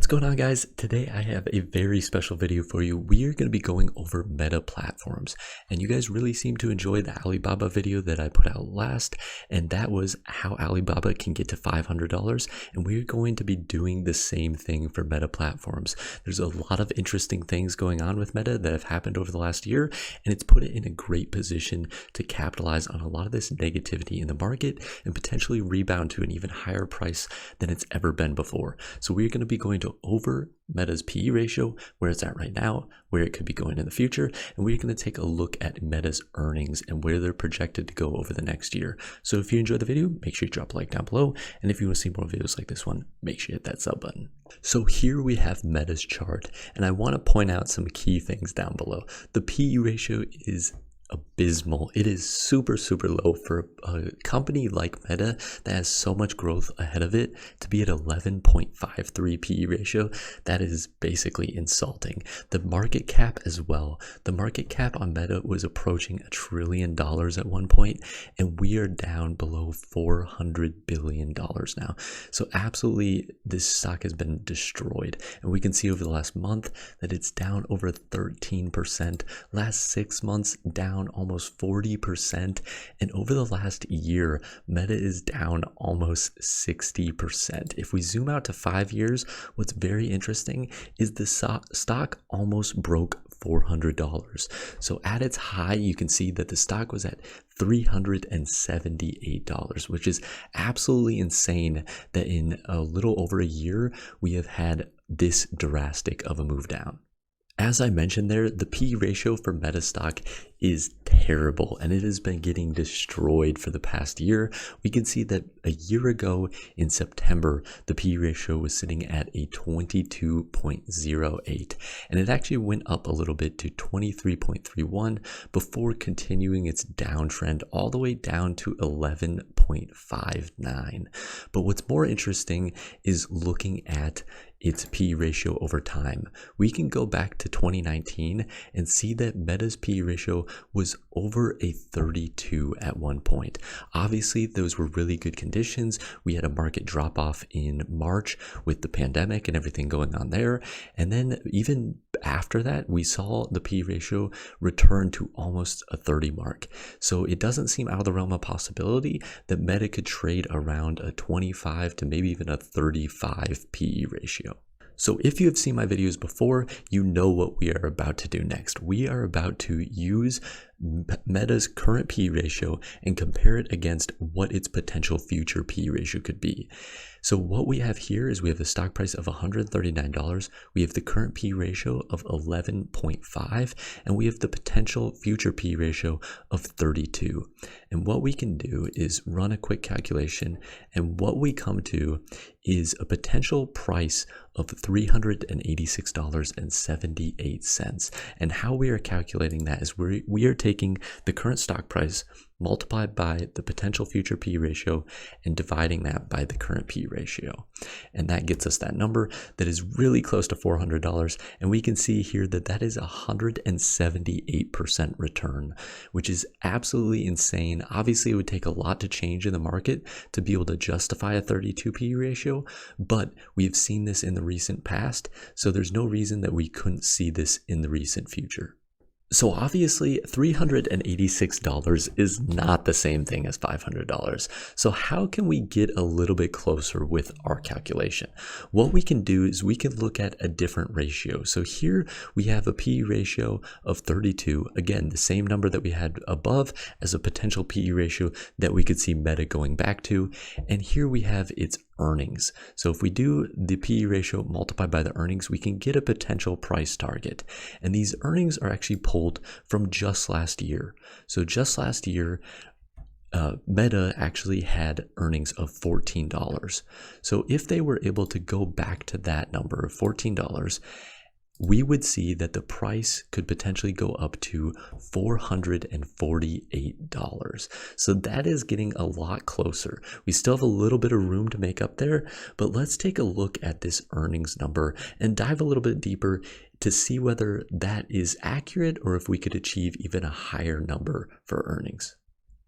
going on, guys? Today I have a very special video for you. We are going to be going over Meta platforms, and you guys really seem to enjoy the Alibaba video that I put out last, and that was how Alibaba can get to $500, and we're going to be doing the same thing for Meta platforms. There's a lot of interesting things going on with Meta that have happened over the last year, and it's put it in a great position to capitalize on a lot of this negativity in the market and potentially rebound to an even higher price than it's ever been before. So we're going to be going to over Meta's PE ratio, where it's at right now, where it could be going in the future, and we're going to take a look at Meta's earnings and where they're projected to go over the next year. So if you enjoyed the video, make sure you drop a like down below, and if you want to see more videos like this one, make sure you hit that sub button. So here we have Meta's chart, and I want to point out some key things down below. The PE ratio is abysmal. It is super low for a company like Meta that has so much growth ahead of it to be at 11.53 PE ratio. That is basically insulting. The market cap as well. The market cap on Meta was approaching $1 trillion at one point, and we are down below $400 billion now. So absolutely, this stock has been destroyed, and we can see over the last month that it's down over 13%. Last 6 months down almost 40%, and over the last year Meta is down almost 60%. If we zoom out to 5 years, what's very interesting is the stock almost broke $400. So at its high, you can see that the stock was at $378, which is absolutely insane that in a little over a year we have had this drastic of a move down. As I mentioned there, the PE ratio for Meta stock is terrible, and it has been getting destroyed for the past year. We can see that a year ago in September, the PE ratio was sitting at a 22.08, and it actually went up a little bit to 23.31 before continuing its downtrend all the way down to 11.59. But what's more interesting is looking at its PE ratio over time. We can go back to 2019 and see that Meta's PE ratio was over a 32 at one point. Obviously, those were really good conditions. We had a market drop off in March with the pandemic and everything going on there. And then even after that, we saw the PE ratio return to almost a 30 mark. So it doesn't seem out of the realm of possibility that Meta could trade around a 25 to maybe even a 35 PE ratio. So if you have seen my videos before, you know what we are about to do next. We are about to use Meta's current PE ratio and compare it against what its potential future PE ratio could be. So what we have here is we have the stock price of $139, we have the current PE ratio of 11.5, and we have the potential future PE ratio of 32. And what we can do is run a quick calculation, and what we come to is a potential price of $386.78. And how we are calculating that is we are taking the current stock price multiplied by the potential future PE ratio and dividing that by the current PE ratio. And that gets us that number that is really close to $400. And we can see here that that is 178% return, which is absolutely insane. Obviously, it would take a lot to change in the market to be able to justify a 32 PE ratio, but we've seen this in the recent past, so there's no reason that we couldn't see this in the recent future. So obviously $386 is not the same thing as $500. So how can we get a little bit closer with our calculation? What we can do is we can look at a different ratio. So here we have a PE ratio of 32. Again, the same number that we had above as a potential PE ratio that we could see Meta going back to. And here we have its earnings. So if we do the PE ratio multiplied by the earnings, we can get a potential price target. And these earnings are actually pulled from just last year. So just last year, Meta actually had earnings of $14. So if they were able to go back to that number of $14, we would see that the price could potentially go up to $448. So that is getting a lot closer. We still have a little bit of room to make up there, but let's take a look at this earnings number and dive a little bit deeper to see whether that is accurate or if we could achieve even a higher number for earnings.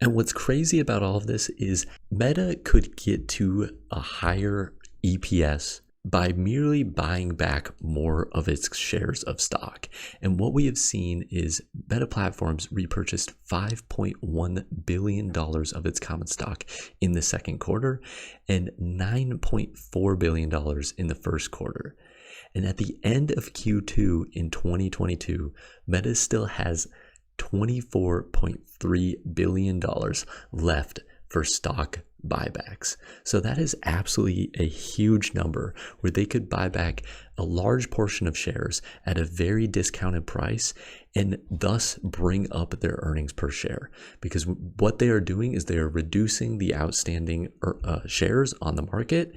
And what's crazy about all of this is Meta could get to a higher EPS by merely buying back more of its shares of stock. And what we have seen is Meta Platforms repurchased $5.1 billion of its common stock in the second quarter and $9.4 billion in the first quarter. And at the end of Q2 in 2022, Meta still has $24.3 billion left for stock buybacks. So that is absolutely a huge number where they could buy back a large portion of shares at a very discounted price and thus bring up their earnings per share. Because what they are doing is they are reducing the outstanding shares on the market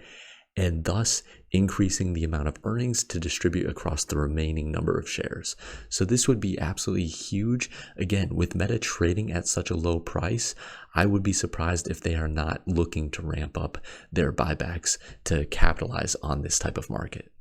and thus increasing the amount of earnings to distribute across the remaining number of shares. So this would be absolutely huge. Again, with Meta trading at such a low price, I would be surprised if they are not looking to ramp up their buybacks to capitalize on this type of market.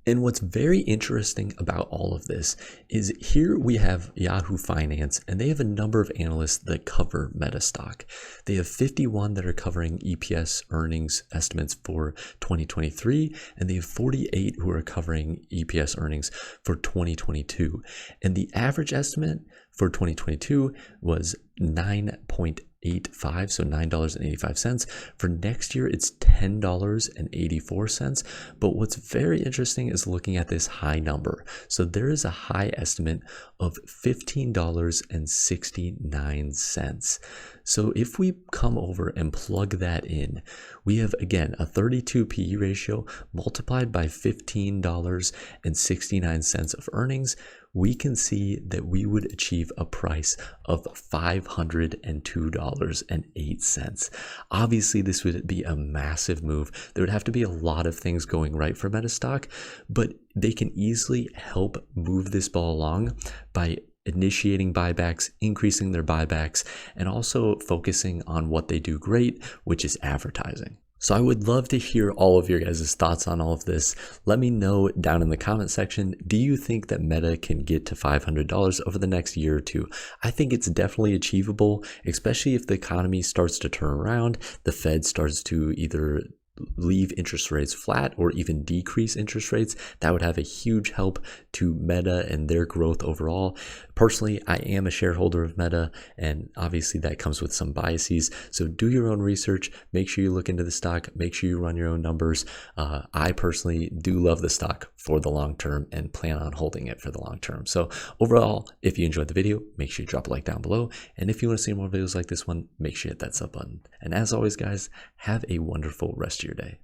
And what's very interesting about all of this is here we have Yahoo Finance, and they have a number of analysts that cover Meta stock. They have 51 that are covering EPS earnings estimates for 2023, and they have 48 who are covering EPS earnings for 2022. And the average estimate for 2022 was 9.85, so $9.85. For next year, it's $10.84. But what's very interesting is looking at this high number. So there is a high estimate of $15.69. So if we come over and plug that in, we have, again, a 32 PE ratio multiplied by $15.69 of earnings. We can see that we would achieve a price of $502.08. Obviously, this would be a massive move. There would have to be a lot of things going right for Meta stock, but they can easily help move this ball along by initiating buybacks, increasing their buybacks, and also focusing on what they do great, which is advertising. So I would love to hear all of your guys' thoughts on all of this. Let me know down in the comment section. Do you think that Meta can get to $500 over the next year or two? I think it's definitely achievable, especially if the economy starts to turn around, the Fed starts to either leave interest rates flat or even decrease interest rates. That would have a huge help to Meta and their growth overall. Personally, I am a shareholder of Meta, and obviously that comes with some biases. So do your own research. Make sure you look into the stock. Make sure you run your own numbers. I personally do love the stock for the long term and plan on holding it for the long term. So overall, if you enjoyed the video, make sure you drop a like down below. And if you want to see more videos like this one, make sure you hit that sub button. And as always, guys, have a wonderful rest of your day.